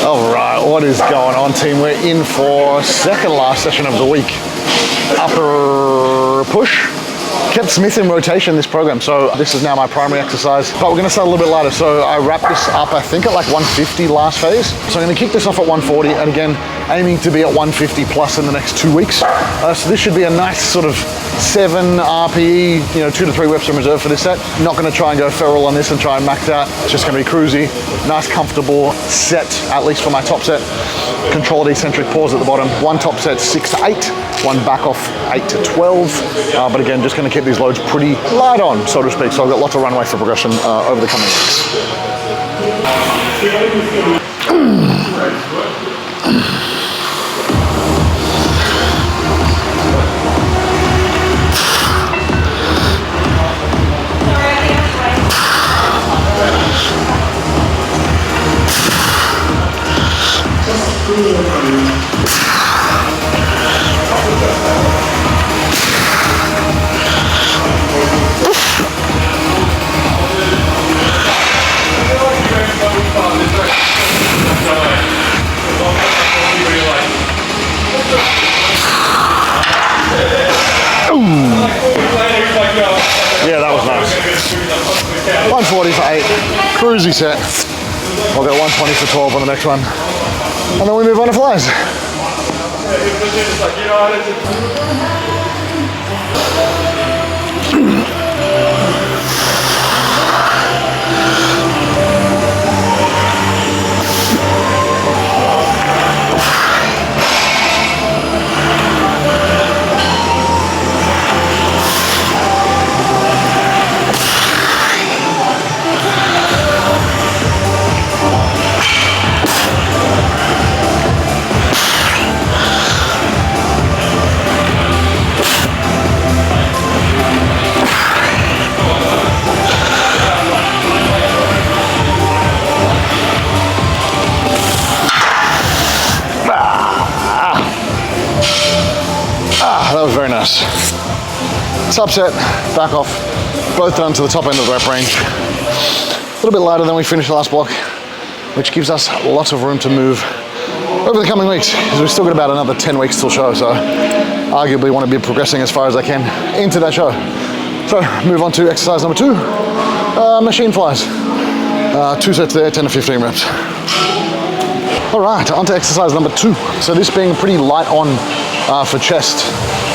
All right, what is going on, team? We're in for second last session of the week. Upper push. Kept Smith in rotation this program, so this is now my primary exercise, but we're gonna start a little bit lighter. So I wrapped this up, I think at like 150 last phase. So I'm gonna kick this off at 140, and again, aiming to be at 150 plus in the next 2 weeks. So this should be a nice sort of 7 RPE, 2 to 3 reps in reserve for this set. Not gonna try and go feral on this and try and max out. It's just gonna be cruisy, nice comfortable set, at least for my top set. Controlled eccentric pause at the bottom. One top set 6 to 8, one back off 8 to 12. But again, just gonna keep these loads pretty light on, so to speak. So I've got lots of runway for progression over the coming weeks. Yeah, that was nice. 140 for 8, cruisy set. I'll go 120 for 12 on the next one. And then we move on to flies. That was very nice. Subset, back off, both done to the top end of the rep range. A little bit lighter than we finished the last block, which gives us lots of room to move over the coming weeks, because we've still got about another 10 weeks till show, so arguably want to be progressing as far as I can into that show. So move on to exercise number 2, machine flies. 2 sets there, 10 to 15 reps. All right, on to exercise number 2. So this being pretty light on for chest.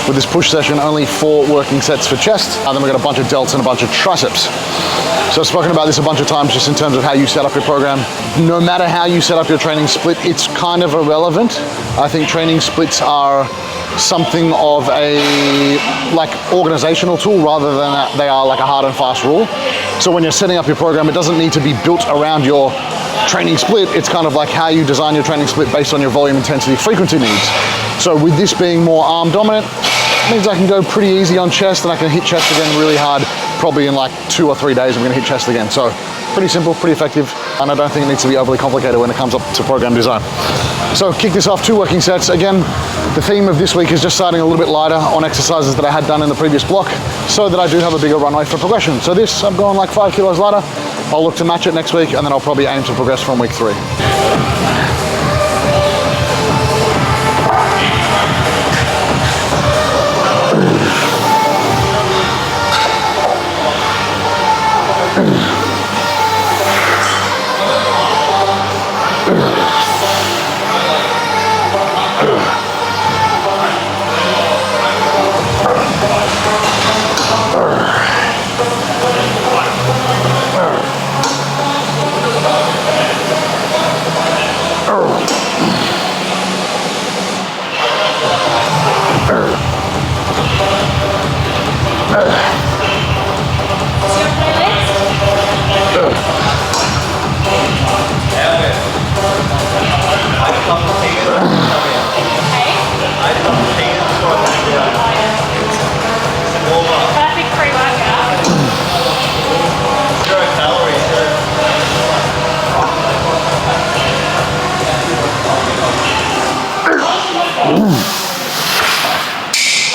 With this push session, only 4 working sets for chest. And then we've got a bunch of delts and a bunch of triceps. So I've spoken about this a bunch of times just in terms of how you set up your program. No matter how you set up your training split, it's kind of irrelevant. I think training splits are something of a organizational tool rather than they are like a hard and fast rule. So when you're setting up your program, it doesn't need to be built around your training split. It's kind of like how you design your training split based on your volume, intensity, frequency needs. So with this being more arm dominant, it means I can go pretty easy on chest and I can hit chest again really hard. Probably in like 2 or 3 days, I'm gonna hit chest again. So pretty simple, pretty effective, and I don't think it needs to be overly complicated when it comes up to program design. So kick this off, 2 working sets. Again, the theme of this week is just starting a little bit lighter on exercises that I had done in the previous block so that I do have a bigger runway for progression. So this, I'm going like 5 kilos lighter. I'll look to match it next week, and then I'll probably aim to progress from week 3.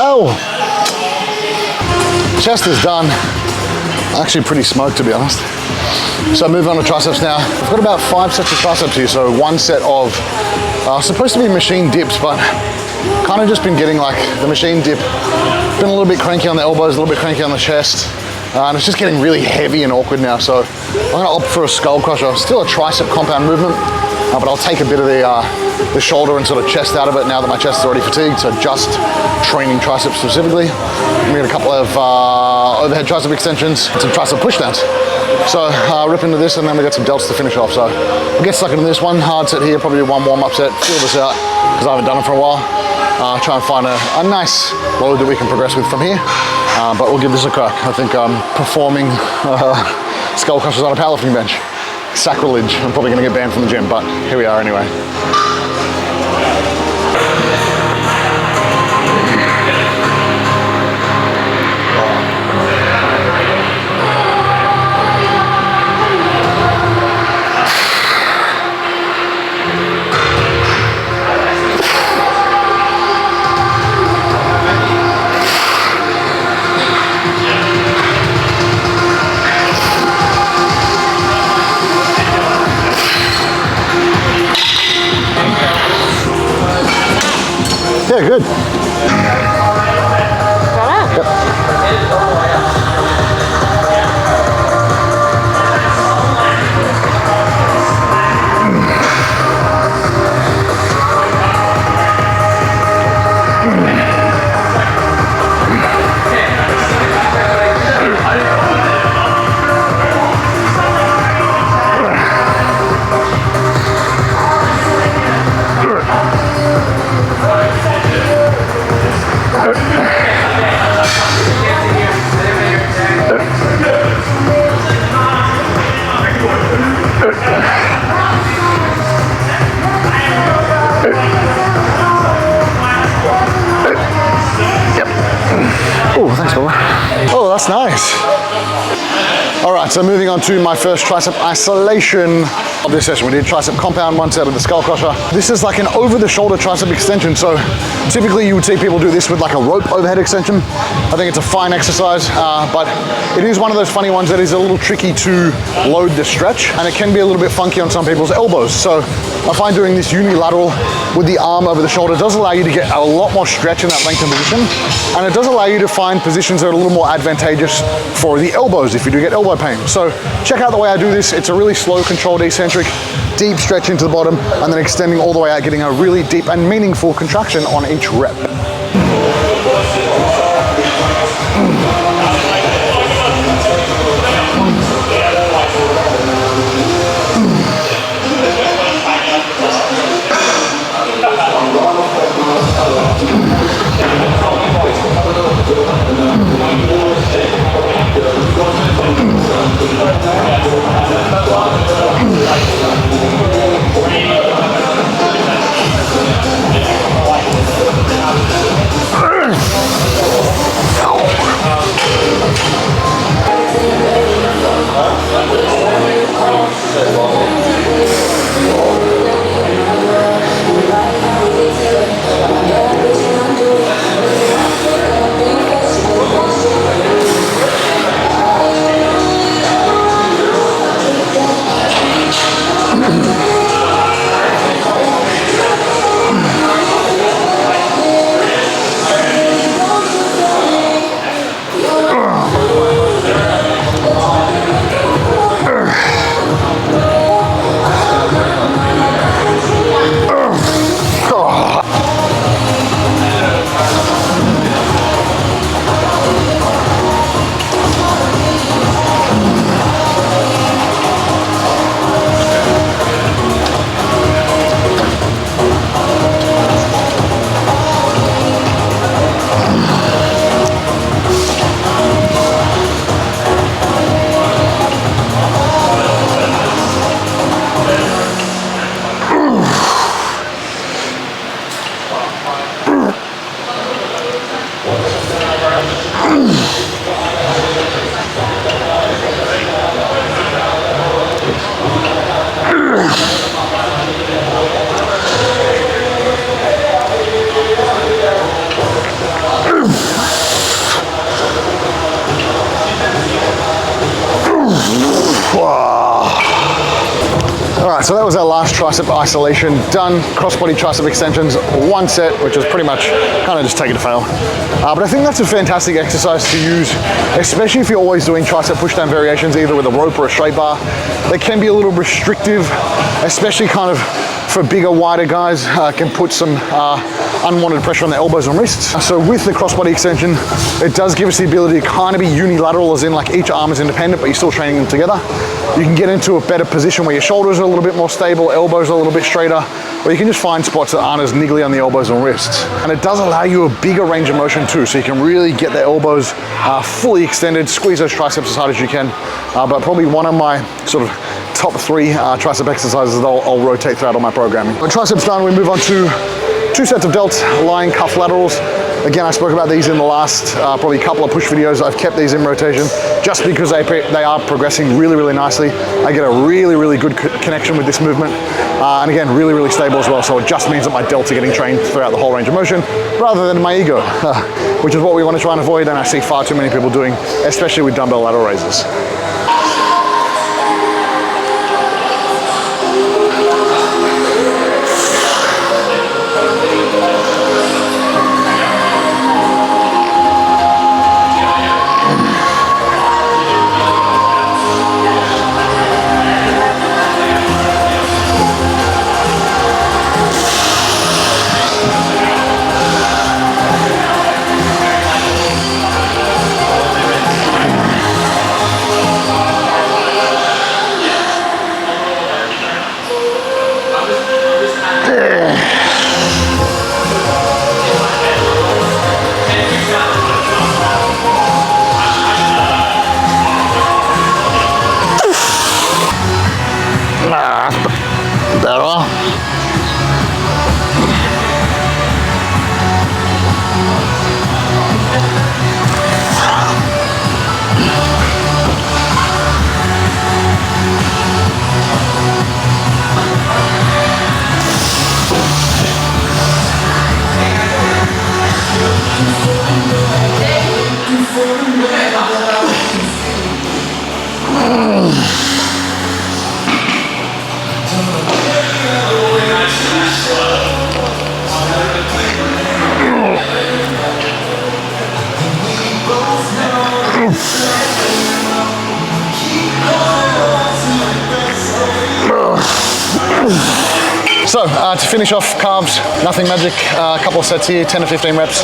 Oh! Chest is done. Actually pretty smoked, to be honest. So moving on to triceps now. I've got about 5 sets of triceps here. So one set of supposed to be machine dips, but kind of just been getting like the machine dip. Been a little bit cranky on the elbows, a little bit cranky on the chest. And it's just getting really heavy and awkward now. So I'm gonna opt for a skull crusher. Still a tricep compound movement, but I'll take a bit of the shoulder and sort of chest out of it now that my chest is already fatigued. So just training triceps specifically. We got a couple of overhead tricep extensions, some tricep pushdowns. So rip into this, and then we got some delts to finish off. So we'll get stuck into this one hard set here, probably one warm-up set, feel this out, because I haven't done it for a while. Try and find a nice load that we can progress with from here. But we'll give this a crack. I think performing skull crushers on a powerlifting bench, sacrilege. I'm probably gonna get banned from the gym, but here we are anyway. Yeah, good. Oh, thanks, Bella. Oh, that's nice. All right, so moving on to my first tricep isolation of this session. We did tricep compound, one set of the skull crusher. This is like an over-the-shoulder tricep extension. So typically you would see people do this with like a rope overhead extension. I think it's a fine exercise, but it is one of those funny ones that is a little tricky to load the stretch, and it can be a little bit funky on some people's elbows. So I find doing this unilateral with the arm over the shoulder does allow you to get a lot more stretch in that lengthened position, and it does allow you to find positions that are a little more advantageous for the elbows if you do get elbow pain. So check out the way I do this. It's a really slow, controlled, eccentric, deep stretch into the bottom, and then extending all the way out, getting a really deep and meaningful contraction on each rep. last tricep isolation done. Crossbody tricep extensions, 1 set, which is pretty much kind of just take it to fail. But I think that's a fantastic exercise to use, especially if you're always doing tricep pushdown variations, either with a rope or a straight bar. They can be a little restrictive, especially kind of for bigger, wider guys, can put some unwanted pressure on the elbows and wrists. So with the crossbody extension, it does give us the ability to kind of be unilateral, as in like each arm is independent, but you're still training them together. You can get into a better position where your shoulders are a little bit more stable, elbows are a little bit straighter, or you can just find spots that aren't as niggly on the elbows and wrists. And it does allow you a bigger range of motion too, so you can really get the elbows fully extended, squeeze those triceps as hard as you can. But probably one of my sort of top 3 tricep exercises that I'll rotate throughout all my programming. When triceps done, we move on to 2 sets of delts, lying cuff laterals. Again, I spoke about these in the last probably couple of push videos. I've kept these in rotation just because they are progressing really, really nicely. I get a really, really good connection with this movement. And again, really, really stable as well. So it just means that my delts are getting trained throughout the whole range of motion rather than my ego, which is what we want to try and avoid. And I see far too many people doing, especially with dumbbell lateral raises. So to finish off calves, nothing magic, a couple of sets here, 10 to 15 reps,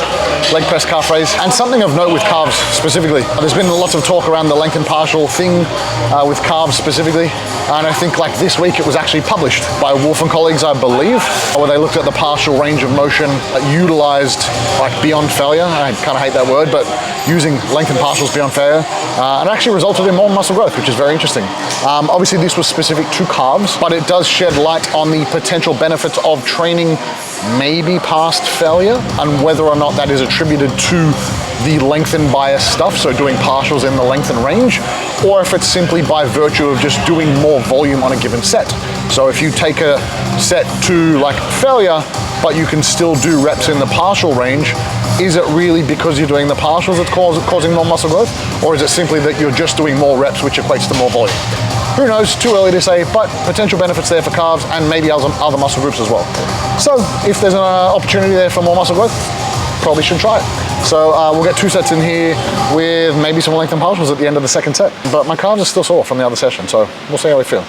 leg press, calf raise. And something of note with calves specifically, there's been lots of talk around the lengthen partial thing with calves specifically. And I think like this week it was actually published by Wolf and colleagues, I believe, where they looked at the partial range of motion utilized like beyond failure. I kind of hate that word, but using lengthen partials beyond failure, and actually resulted in more muscle growth, which is very interesting. Obviously this was specific to calves, but it does shed light on the potential benefits of training maybe past failure and whether or not that is attributed to the lengthen bias stuff, so doing partials in the lengthen range, or if it's simply by virtue of just doing more volume on a given set. So if you take a set to like failure, but you can still do reps in the partial range, is it really because you're doing the partials that's causing more muscle growth? Or is it simply that you're just doing more reps, which equates to more volume? Who knows, too early to say, but potential benefits there for calves and maybe other muscle groups as well. So if there's an opportunity there for more muscle growth, probably should try it. So we'll get 2 sets in here with maybe some lengthen partials at the end of the second set. But my calves are still sore from the other session, so we'll see how we feel.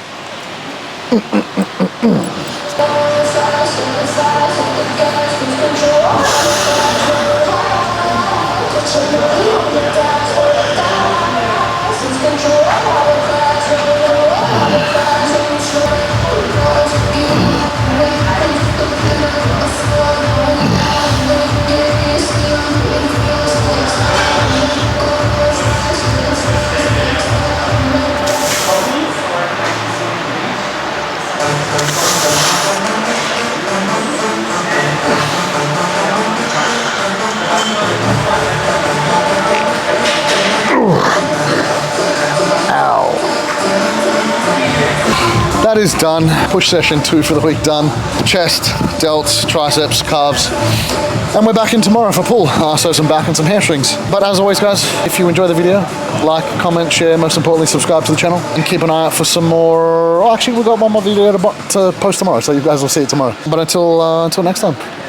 that is done. Push session 2 for the week done. Chest, delts, triceps, calves. And we're back in tomorrow for pull. So some back and some hamstrings. But as always, guys, if you enjoy the video, like, comment, share, most importantly, subscribe to the channel. And keep an eye out for some more. Oh, actually, we've got one more video to post tomorrow, so you guys will see it tomorrow. But until next time.